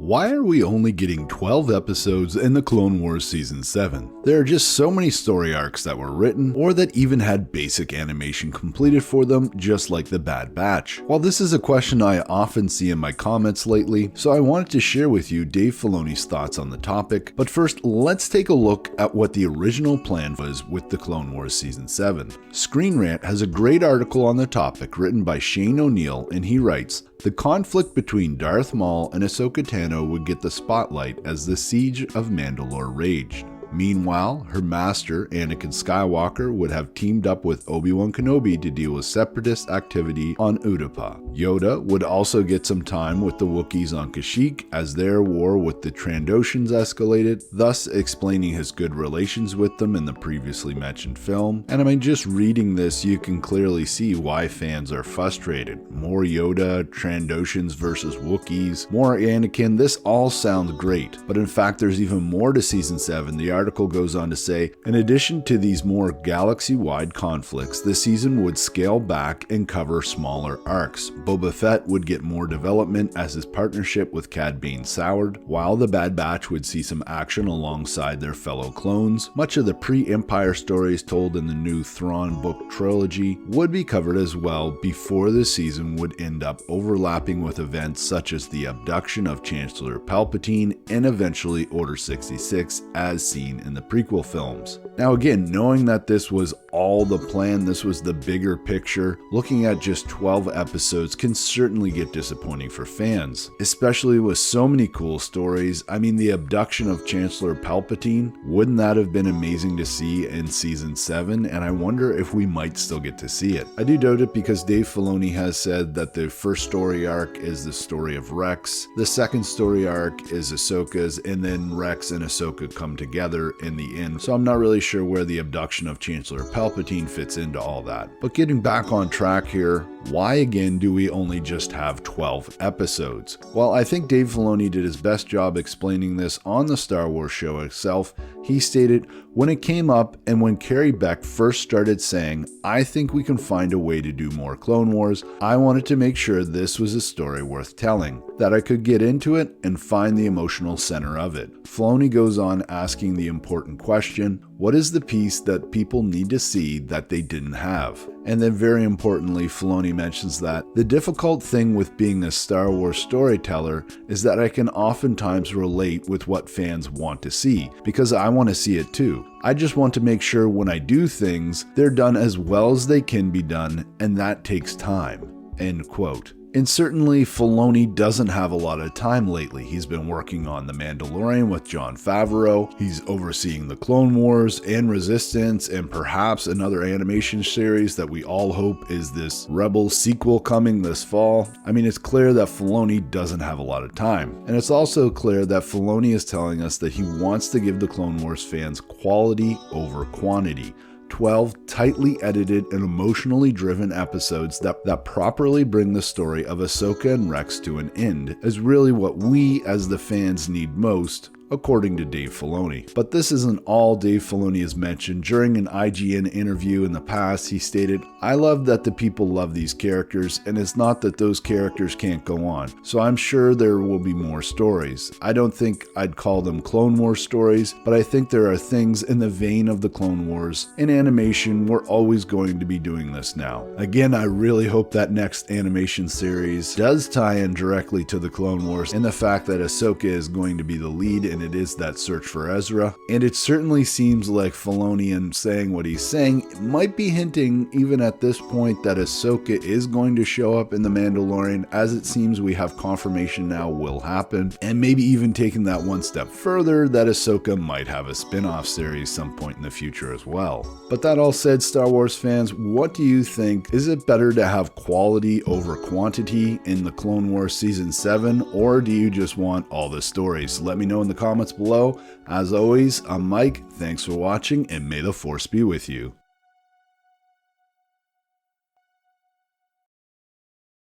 Why are we only getting 12 episodes in the Clone Wars Season 7? There are just so many story arcs that were written, or that even had basic animation completed for them, just like the Bad Batch. While this is a question I often see in my comments lately, so I wanted to share with you Dave Filoni's thoughts on the topic, but first let's take a look at what the original plan was with the Clone Wars Season 7. Screen Rant has a great article on the topic written by Shane O'Neill, and he writes, "The conflict between Darth Maul and Ahsoka Tano would get the spotlight as the siege of Mandalore raged. Meanwhile, her master, Anakin Skywalker, would have teamed up with Obi-Wan Kenobi to deal with separatist activity on Utapau. Yoda would also get some time with the Wookiees on Kashyyyk as their war with the Trandoshans escalated, thus explaining his good relations with them in the previously mentioned film. And I mean, just reading this, you can clearly see why fans are frustrated. More Yoda, Trandoshans versus Wookiees, more Anakin, this all sounds great. But in fact, there's even more to Season 7. The article goes on to say, in addition to these more galaxy-wide conflicts, the season would scale back and cover smaller arcs. Boba Fett would get more development as his partnership with Cad Bane soured, while the Bad Batch would see some action alongside their fellow clones. Much of the pre-Empire stories told in the new Thrawn book trilogy would be covered as well before the season would end up overlapping with events such as the abduction of Chancellor Palpatine and eventually Order 66 as seen in the prequel films. Now again, knowing that this was all the plan, this was the bigger picture, looking at just 12 episodes can certainly get disappointing for fans, especially with so many cool stories. I mean, the abduction of Chancellor Palpatine, wouldn't that have been amazing to see in Season 7? And I wonder if we might still get to see it. I do doubt it because Dave Filoni has said that the first story arc is the story of Rex, the second story arc is Ahsoka's, and then Rex and Ahsoka come together in the end. So I'm not really sure where the abduction of Chancellor Palpatine fits into all that. But getting back on track here, why again do we only just have 12 episodes? Well, I think Dave Filoni did his best job explaining this on the Star Wars show itself. He stated, when it came up and when Carrie Beck first started saying, I think we can find a way to do more Clone Wars, I wanted to make sure this was a story worth telling, that I could get into it and find the emotional center of it. Filoni goes on asking the important question, what is the piece that people need to see that they didn't have? And then very importantly, Filoni mentions that the difficult thing with being a Star Wars storyteller is that I can oftentimes relate with what fans want to see, because I want to see it too. I just want to make sure when I do things, they're done as well as they can be done, and that takes time. End quote. And certainly Filoni doesn't have a lot of time lately. He's been working on The Mandalorian with Jon Favreau. He's overseeing the Clone Wars and Resistance and perhaps another animation series that we all hope is this Rebels sequel coming this fall. I mean, it's clear that Filoni doesn't have a lot of time. And it's also clear that Filoni is telling us that he wants to give the Clone Wars fans quality over quantity. 12 tightly edited and emotionally driven episodes that properly bring the story of Ahsoka and Rex to an end is really what we as the fans need most, according to Dave Filoni. But this isn't all Dave Filoni has mentioned. During an IGN interview in the past, he stated, I love that the people love these characters, and it's not that those characters can't go on. So I'm sure there will be more stories. I don't think I'd call them Clone Wars stories, but I think there are things in the vein of the Clone Wars. In animation, we're always going to be doing this now. Again, I really hope that next animation series does tie in directly to the Clone Wars and the fact that Ahsoka is going to be the lead in it is that search for Ezra. And it certainly seems like Filoni, in saying what he's saying, might be hinting even at this point that Ahsoka is going to show up in The Mandalorian, as it seems we have confirmation now will happen, and maybe even taking that one step further that Ahsoka might have a spin-off series some point in the future as well. But that all said, Star Wars fans, what do you think? Is it better to have quality over quantity in the Clone Wars Season 7, or do you just want all the stories? Let me know in the comments below. As always, I'm Mike, thanks for watching, and may the Force be with you.